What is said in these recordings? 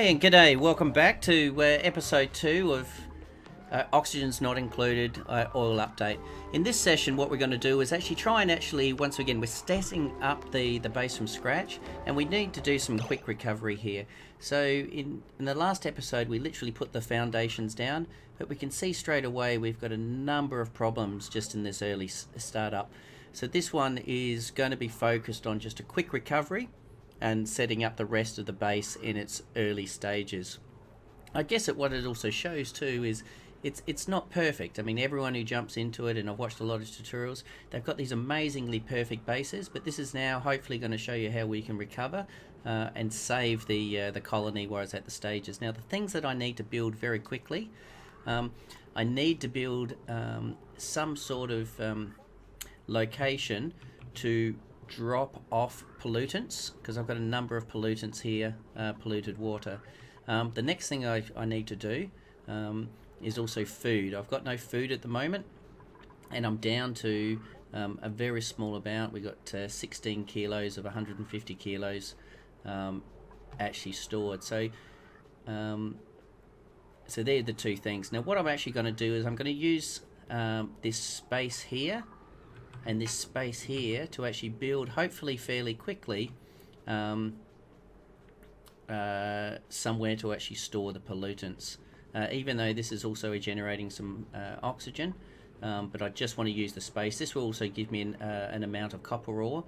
Hey and g'day, welcome back to episode 2 of Oxygen's Not Included Oil Update. In this session what we're going to do is actually try and once again, we're setting up the base from scratch, and we need to do some quick recovery here. So in the last episode we literally put the foundations down, but we can see straight away we've got a number of problems just in this early startup. So this one is going to be focused on just a quick recovery and setting up the rest of the base in its early stages. I guess what it also shows too is it's not perfect. I mean, everyone who jumps into it, and I've watched a lot of tutorials, they've got these amazingly perfect bases, but this is now hopefully going to show you how we can recover and save the colony while it's at the stages. Now the things that I need to build very quickly, I need to build some sort of location to drop off pollutants, because I've got a number of pollutants here, polluted water. The next thing I need to do is also food. I've got no food at the moment, and I'm down to a very small amount. We've got 16 kilos of 150 kilos actually stored. So so they're the two things. Now what I'm actually going to do is I'm going to use this space here and this space here to actually build, hopefully fairly quickly, somewhere to actually store the pollutants. Even though this is also generating some oxygen, but I just want to use the space. This will also give me an amount of copper ore,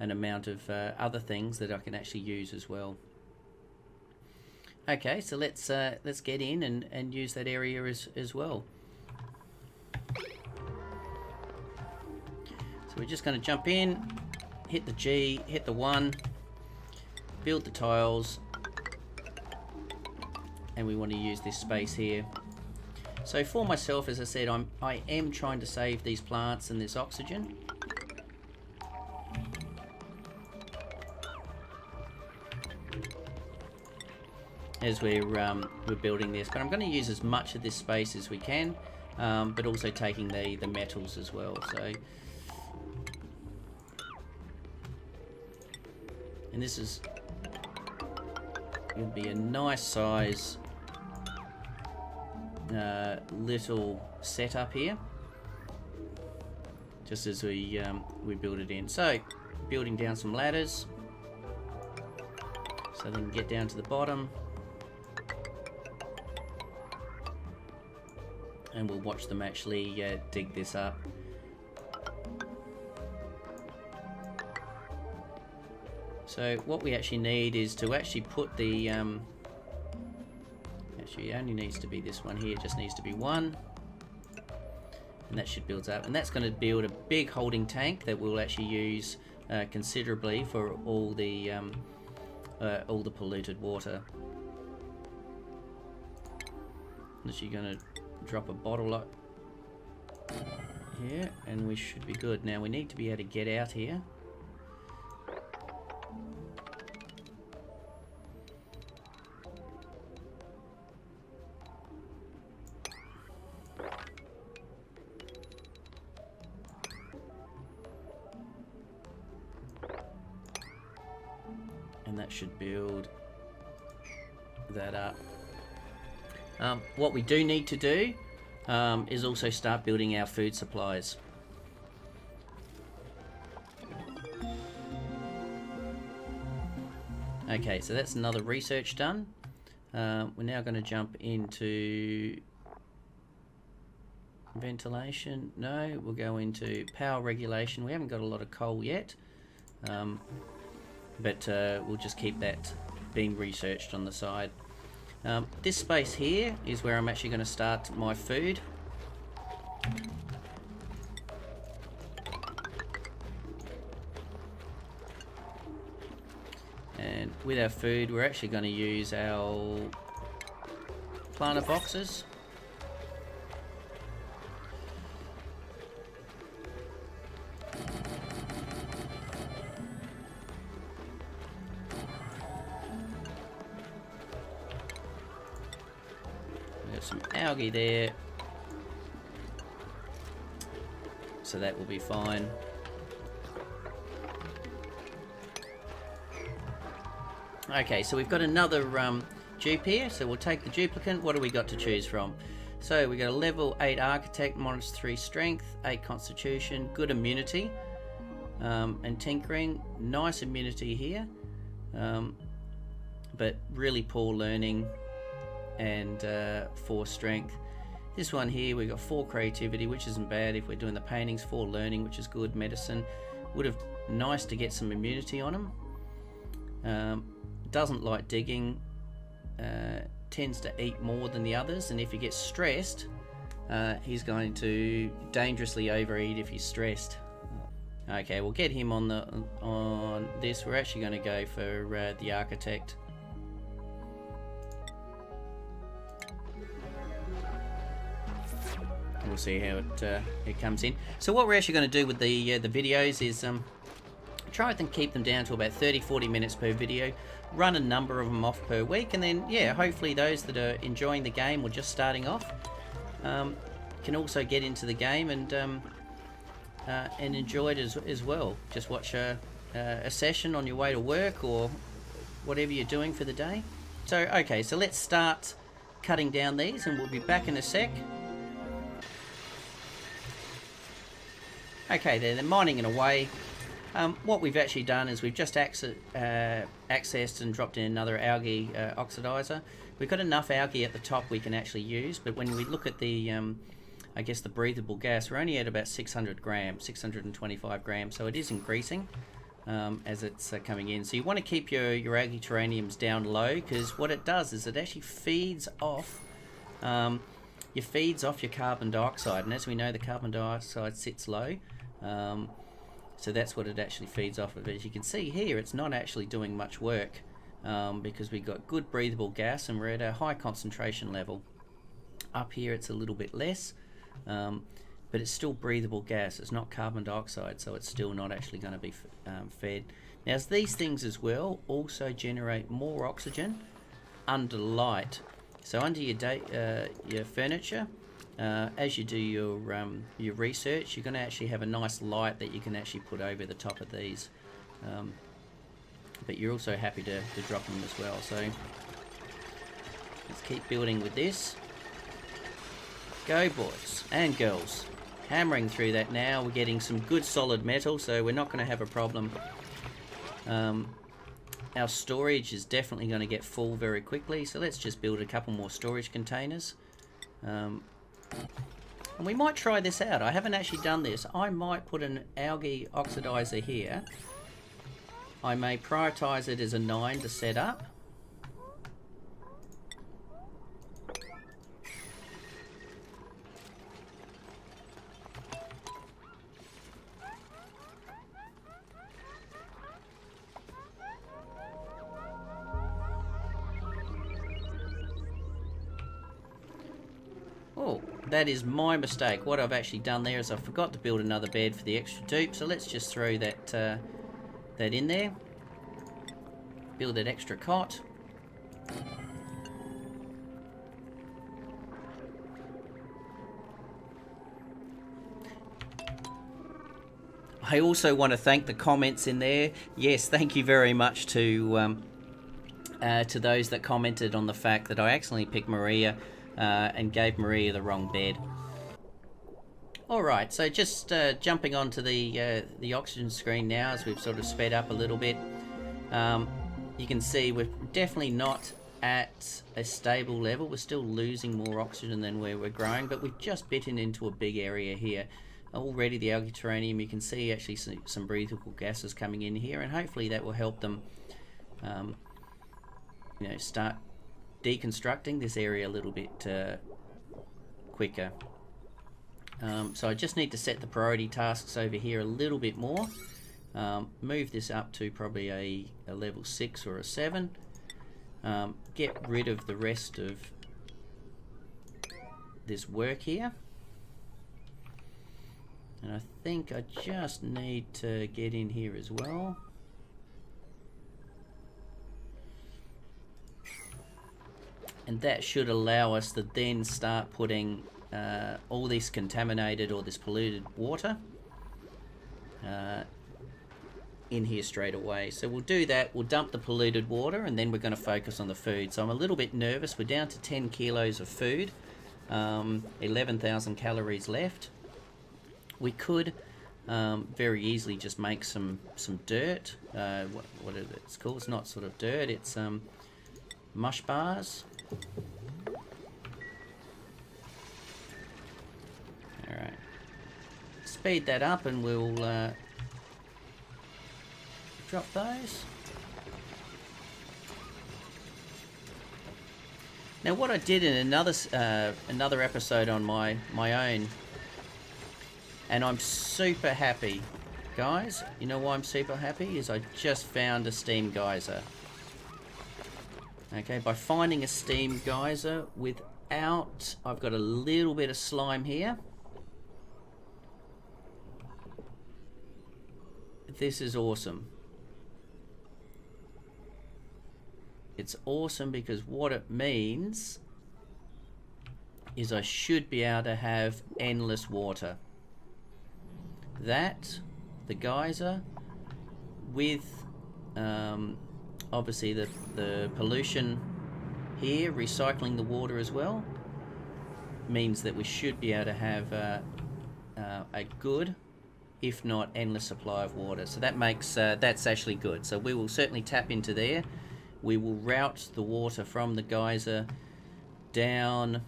an amount of other things that I can actually use as well. Okay, so let's get in and use that area as well. So we're just going to jump in, hit the G, hit the 1, build the tiles, and we want to use this space here. So for myself, as I said, I am trying to save these plants and this oxygen. As we're building this, but I'm going to use as much of this space as we can, but also taking the metals as well. So, and this is going to be a nice size little setup here, just as we build it in. So building down some ladders so they can get down to the bottom, and we'll watch them actually dig this up. So what we actually need is to actually put the actually it only needs to be this one here, it just needs to be 1, and that should build up, and that's going to build a big holding tank that we'll actually use considerably for all the polluted water. I'm actually going to drop a bottle up here, and we should be good. Now we need to be able to get out here. And that should build that up. What we do need to do is also start building our food supplies. Okay, so that's another research done. We're now going to jump into ventilation. No, we'll go into power regulation. We haven't got a lot of coal yet, but we'll just keep that being researched on the side. This space here is where I'm actually going to start my food. And with our food, we're actually going to use our planter boxes. Some algae there, so that will be fine. Okay, so we've got another dupe here, so we'll take the duplicant. What do we got to choose from? So we got a level 8 architect, -3 strength, 8 constitution, good immunity, and tinkering. Nice immunity here, but really poor learning and 4 strength. This one here, we got 4 creativity, which isn't bad if we're doing the paintings, 4 learning, which is good. Medicine, would have nice to get some immunity on him. Doesn't like digging, tends to eat more than the others, and if he gets stressed, he's going to dangerously overeat if he's stressed. Okay, we'll get him on this. We're actually going to go for the architect. We'll see how it comes in. So what we're actually going to do with the videos is try and keep them down to about 30-40 minutes per video. Run a number of them off per week, and then yeah, hopefully those that are enjoying the game or just starting off can also get into the game and enjoy it as well. Just watch a session on your way to work or whatever you're doing for the day. So okay, so let's start cutting down these, and we'll be back in a sec. Okay, they're mining in a way. What we've actually done is we've just accessed and dropped in another algae oxidizer. We've got enough algae at the top we can actually use, but when we look at the, I guess the breathable gas, we're only at about 600 grams, 625 grams, so it is increasing as it's coming in. So you want to keep your algae terraniums down low, because what it does is it actually feeds off your carbon dioxide, and as we know, the carbon dioxide sits low. So that's what it actually feeds off of. As you can see here, it's not actually doing much work because we've got good breathable gas and we're at a high concentration level. Up here it's a little bit less, but it's still breathable gas. It's not carbon dioxide, so it's still not actually going to be fed. Now these things as well also generate more oxygen under light. So under your furniture, as you do your research, you're going to actually have a nice light that you can actually put over the top of these, but you're also happy to drop them as well. So let's keep building with this. Go boys and girls, hammering through that now. We're getting some good solid metal, so we're not going to have a problem. Our storage is definitely going to get full very quickly, so let's just build a couple more storage containers. And we might try this out. I haven't actually done this. I might put an algae oxidizer here. I may prioritize it as a 9 to set up. Oh, that is my mistake. What I've actually done there is I forgot to build another bed for the extra dupe, so let's just throw that that in there. Build that extra cot. I also want to thank the comments in there. Yes, thank you very much to those that commented on the fact that I accidentally picked Maria and gave Maria the wrong bed. Alright, so just jumping onto the oxygen screen now as we've sort of sped up a little bit. You can see we're definitely not at a stable level. We're still losing more oxygen than where we're growing, but we've just bitten into a big area here. Already the algae terranium, you can see actually some breathable gases coming in here, and hopefully that will help them you know, start deconstructing this area a little bit quicker. So I just need to set the priority tasks over here a little bit more. Move this up to probably a level 6 or a 7. Get rid of the rest of this work here. And I think I just need to get in here as well. And that should allow us to then start putting all this contaminated or this polluted water in here straight away. So we'll do that. We'll dump the polluted water, and then we're going to focus on the food. So I'm a little bit nervous. We're down to 10 kilos of food, 11,000 calories left. We could very easily just make some dirt. What is it? It's called? It's not sort of dirt. It's mush bars. All right. Speed that up, and we'll drop those. Now, what I did in another episode on my own, and I'm super happy, guys. You know why I'm super happy? Is I just found a steam geyser. Okay, by finding a steam geyser without, I've got a little bit of slime here. This is awesome. It's awesome because what it means is I should be able to have endless water. That, the geyser, with obviously the pollution here, recycling the water as well, means that we should be able to have a good, if not endless, supply of water. So that makes that's actually good. So we will certainly tap into there. We will route the water from the geyser down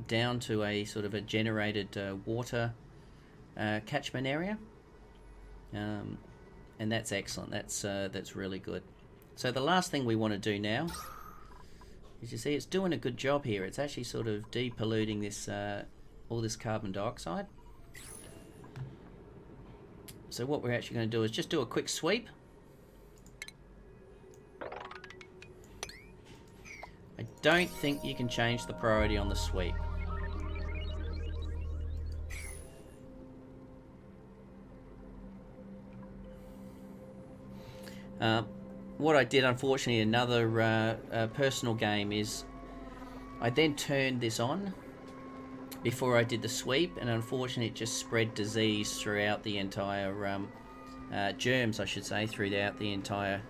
down to a sort of a generated water catchment area, and that's excellent. That's really good. So the last thing we want to do now is, you see, it's doing a good job here. It's actually sort of depolluting this all this carbon dioxide. So what we're actually going to do is just do a quick sweep. I don't think you can change the priority on the sweep. What I did, unfortunately, another personal game, is I then turned this on before I did the sweep, and unfortunately it just spread disease throughout the entire germs, I should say, throughout the entire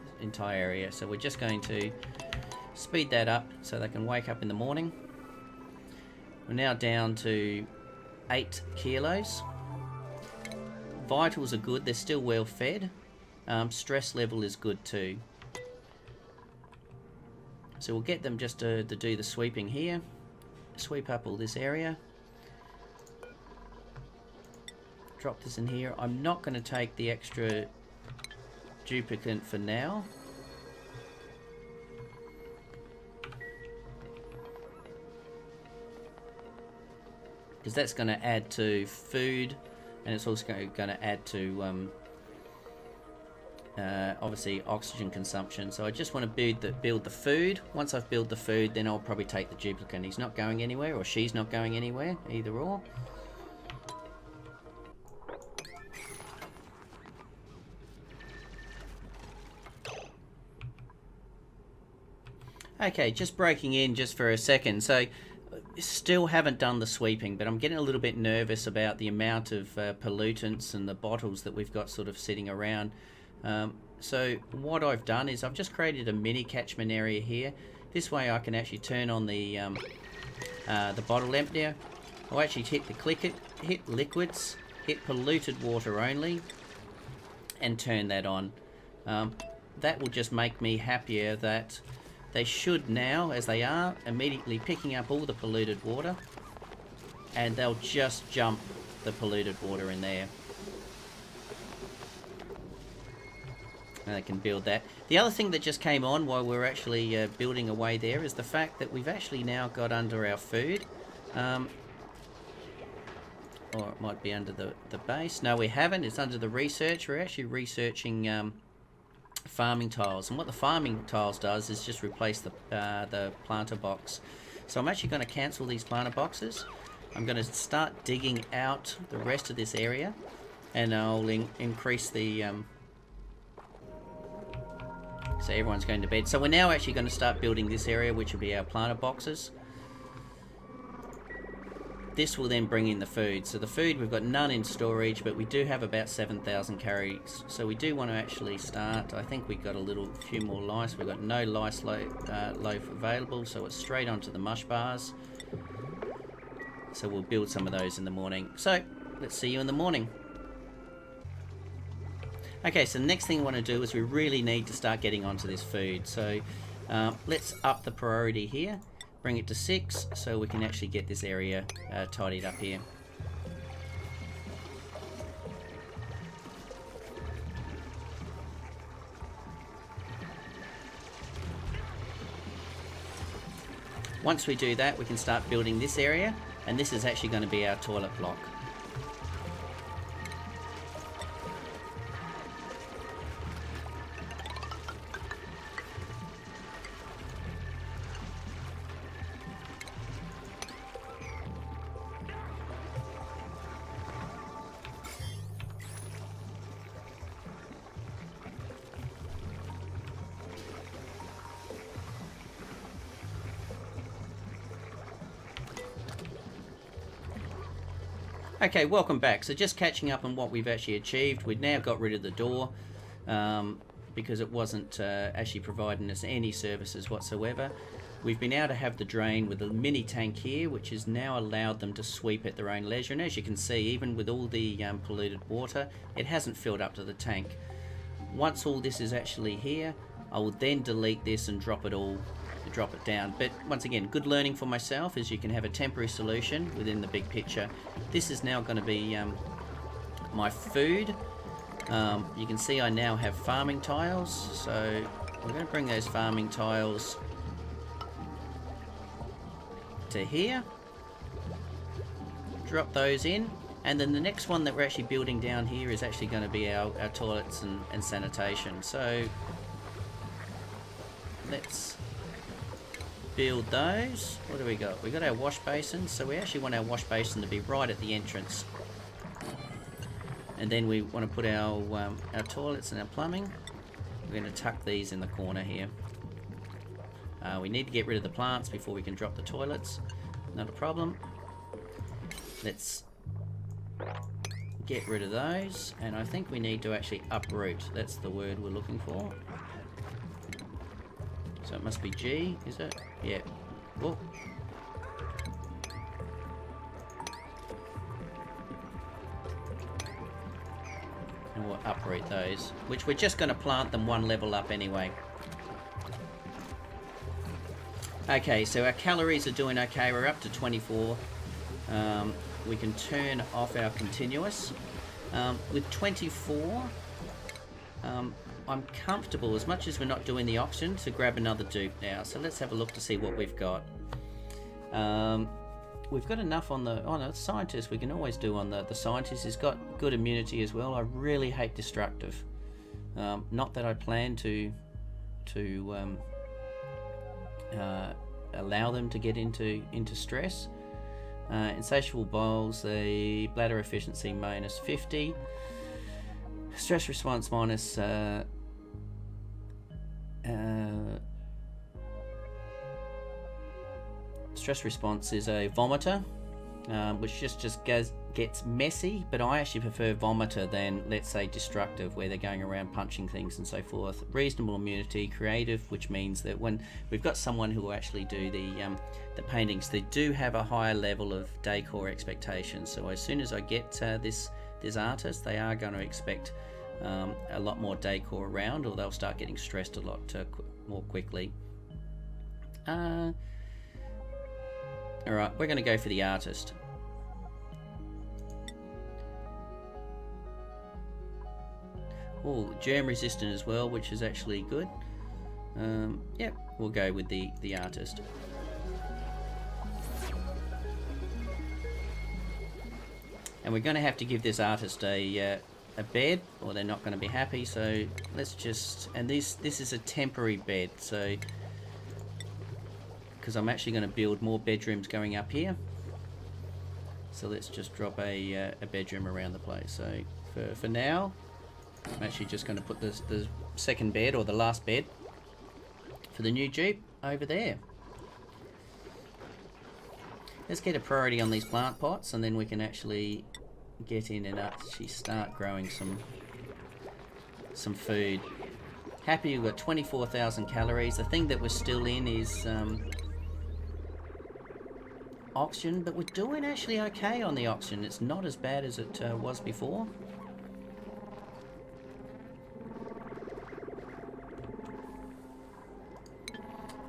area. So we're just going to speed that up so they can wake up in the morning. We're now down to 8 kilos. Vitals are good, they're still well fed. Stress level is good too. So we'll get them just to do the sweeping here. Sweep up all this area. Drop this in here. I'm not going to take the extra duplicant for now. Because that's going to add to food, and it's also going to add to obviously oxygen consumption. So I just want to build the food. Once I've built the food, then I'll probably take the duplicant. He's not going anywhere, or she's not going anywhere, either or. Okay, just breaking in just for a second. So still haven't done the sweeping, but I'm getting a little bit nervous about the amount of pollutants and the bottles that we've got sort of sitting around. So what I've done is I've just created a mini catchment area here. This way I can actually turn on the bottle emptier. I'll actually hit liquids, hit polluted water only, and turn that on. That will just make me happier that they should now, as they are, immediately picking up all the polluted water, and they'll just jump the polluted water in there. And they can build that. The other thing that just came on while we're actually building away there is the fact that we've actually now got under our food, or it might be under the base. No, we haven't. It's under the research. We're actually researching farming tiles, and what the farming tiles does is just replace the planter box. So I'm actually going to cancel these planter boxes. I'm going to start digging out the rest of this area, and I'll increase the so everyone's going to bed. So we're now actually going to start building this area, which will be our planter boxes. this will then bring in the food. So the food, we've got none in storage, but we do have about 7,000 calories. So we do want to actually start. I think we've got a few more lice. We've got no lice loaf available, so it's straight onto the mush bars. So we'll build some of those in the morning. So let's see you in the morning. Okay, so the next thing we want to do is we really need to start getting onto this food. So let's up the priority here. Bring it to 6 so we can actually get this area tidied up here. Once we do that, we can start building this area, and this is actually going to be our toilet block. Okay, welcome back. So just catching up on what we've actually achieved. We've now got rid of the door because it wasn't actually providing us any services whatsoever. We've been able to have the drain with a mini tank here, which has now allowed them to sweep at their own leisure. And as you can see, even with all the polluted water, it hasn't filled up to the tank. Once all this is actually here, I will then delete this and drop it down. But once again, good learning for myself is you can have a temporary solution within the big picture. This is now going to be my food. You can see I now have farming tiles, so we're going to bring those farming tiles to here, drop those in, and then the next one that we're actually building down here is actually going to be our toilets and sanitation. So let's build those. What do we got? We got our wash basin, so we actually want our wash basin to be right at the entrance. And then we want to put our toilets and our plumbing. We're going to tuck these in the corner here. We need to get rid of the plants before we can drop the toilets. Not a problem. Let's get rid of those, and I think we need to actually uproot. That's the word we're looking for. So it must be G, is it? Yeah. Whoa. And we'll uproot those, which we're just going to plant them one level up anyway. Okay, so our calories are doing okay. We're up to 24. We can turn off our continuous. With 24, I'm comfortable, as much as we're not doing the oxygen, to grab another dupe now. So let's have a look to see what we've got. We've got enough on the scientist. We can always do on the scientist. He's got good immunity as well. I really hate destructive. Not that I plan to allow them to get into stress. Insatiable bowels, the bladder efficiency minus 50. Stress response minus stress response is a vomiter, which just gets messy, but I actually prefer vomiter than, let's say, destructive, where they're going around punching things and so forth. Reasonable immunity, creative, which means that when we've got someone who will actually do the paintings, they do have a higher level of decor expectations. So as soon as I get this artist, they are going to expect a lot more decor around, or they'll start getting stressed a lot more quickly. Alright, we're going to go for the artist. Oh, germ resistant as well, which is actually good. Yep, we'll go with the artist. And we're going to have to give this artist a bed, or they're not going to be happy. So let's just, and this is a temporary bed, so because I'm actually going to build more bedrooms going up here. So let's just drop a bedroom around the place. So for now, I'm actually just going to put the second bed, or the last bed for the new Jeep, over there. let's get a priority on these plant pots, and then we can actually get in and actually start growing some food. Happy we've got 24,000 calories. The thing that we're still in is oxygen, but we're doing actually okay on the oxygen. It's not as bad as it was before.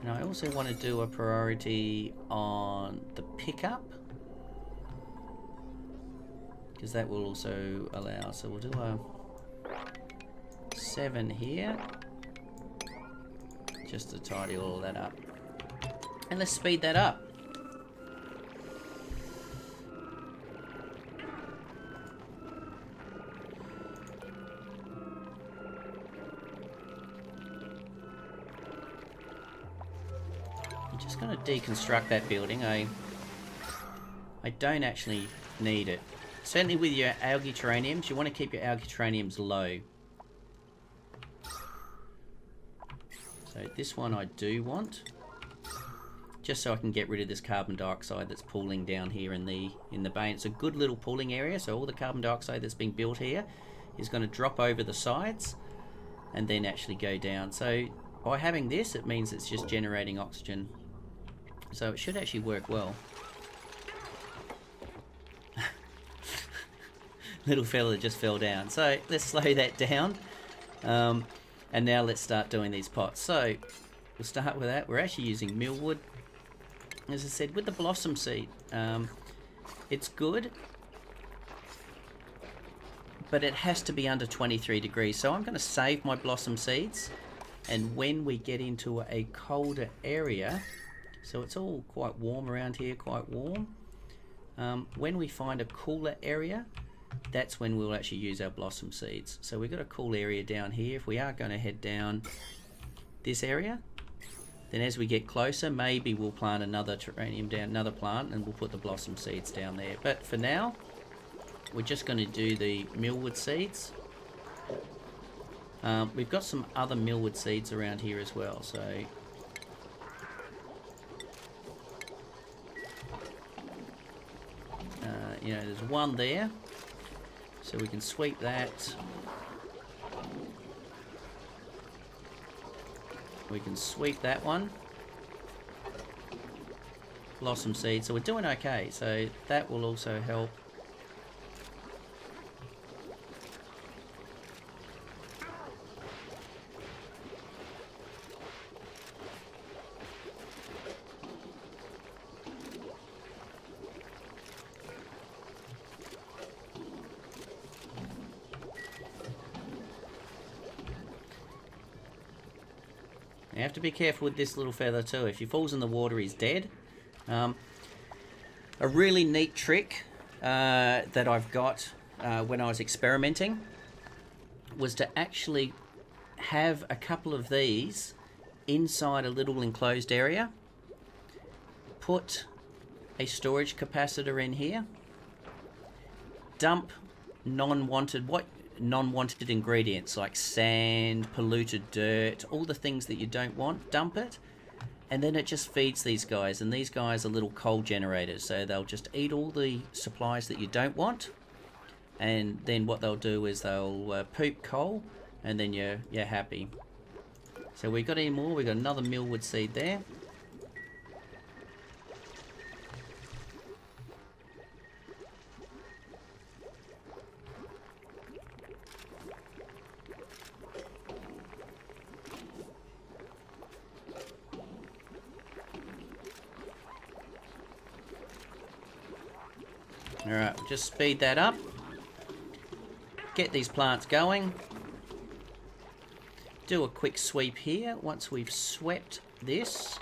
And I also want to do a priority on the pickup, because that will also allow, so we'll do a 7 here, just to tidy all of that up. And let's speed that up. I'm just going to deconstruct that building. I don't actually need it. Certainly with your algae terraniums, you want to keep your algae terraniums low. So this one I do want, just so I can get rid of this carbon dioxide that's pooling down here in the bay. It's a good little pooling area, so all the carbon dioxide that's being built here is going to drop over the sides and then actually go down. So by having this, it means it's just generating oxygen. So it should actually work well. Little fella just fell down. So let's slow that down. And now let's start doing these pots. So we'll start with that. We're actually using millwood. As I said, with the blossom seed, it's good, but it has to be under 23 degrees. So I'm going to save my blossom seeds, and when we get into a colder area, so it's all quite warm around here, quite warm. When we find a cooler area, that's when we'll actually use our blossom seeds. So we've got a cool area down here. If we are going to head down this area, then as we get closer, maybe we'll plant another terranium down, another plant, and we'll put the blossom seeds down there. But for now, we're just going to do the millwood seeds. We've got some other millwood seeds around here as well. So you know, there's one there. So we can sweep that. We can sweep that one. Blossom seed. So we're doing okay. So that will also help. You have to be careful with this little feather too. If he falls in the water, he's dead. A really neat trick that I've got when I was experimenting was to actually have a couple of these inside a little enclosed area. Put a storage capacitor in here. Dump non-wanted ingredients like sand, polluted dirt, all the things that you don't want, dump it, and then it just feeds these guys, and these guys are little coal generators, so they'll just eat all the supplies that you don't want, and then what they'll do is they'll poop coal, and then you're happy. So we got any more? We got another millwood seed there. Alright, we'll just speed that up. Get these plants going. Do a quick sweep here. Once we've swept this,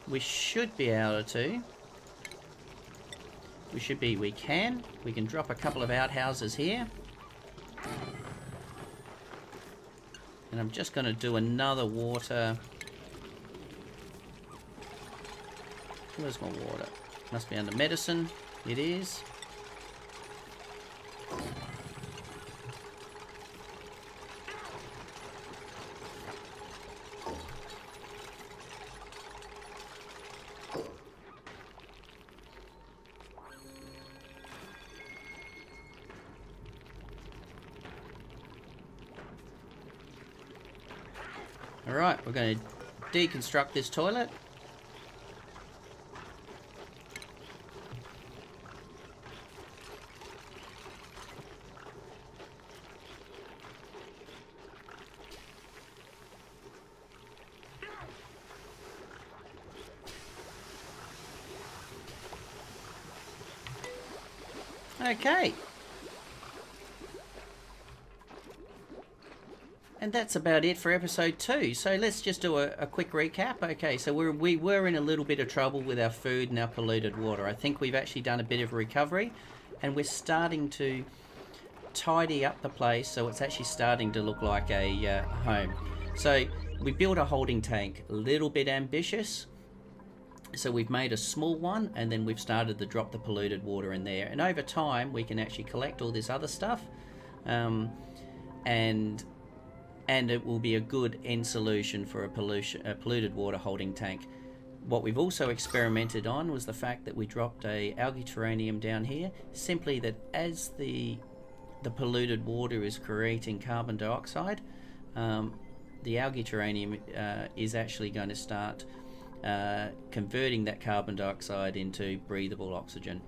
we should be able to. We can drop a couple of outhouses here. And I'm just going to do another water. Where's my water? Must be under medicine. It is. Alright, we're going to deconstruct this toilet. Okay. And that's about it for episode 2. So let's just do a quick recap. Okay, so we were in a little bit of trouble with our food and our polluted water. I think we've actually done a bit of recovery, and we're starting to tidy up the place so it's actually starting to look like a home. So we built a holding tank, a little bit ambitious. So we've made a small one, and then we've started to drop the polluted water in there. And over time, we can actually collect all this other stuff, and it will be a good end solution for a polluted water holding tank. What we've also experimented on was the fact that we dropped a algae terranium down here, simply that as the polluted water is creating carbon dioxide, the algae terranium is actually going to start converting that carbon dioxide into breathable oxygen.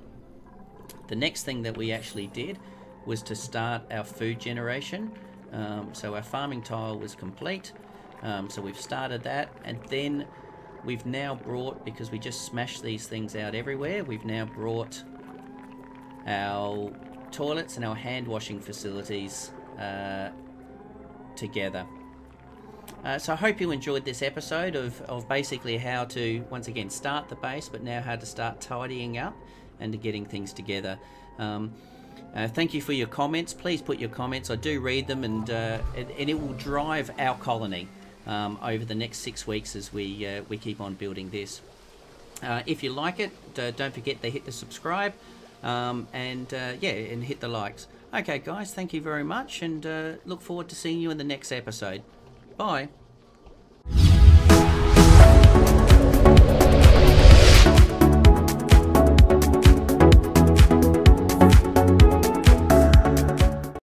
The next thing that we actually did was to start our food generation. So our farming tile was complete, so we've started that, and then we've now brought, because we just smashed these things out everywhere, we've now brought our toilets and our hand washing facilities together. So I hope you enjoyed this episode of basically how to, once again, start the base, but now how to start tidying up and to getting things together. Thank you for your comments. Please put your comments. I do read them, and it will drive our colony over the next 6 weeks as we keep on building this. If you like it, don't forget to hit the subscribe, and hit the likes. Okay, guys, thank you very much, and look forward to seeing you in the next episode. Bye.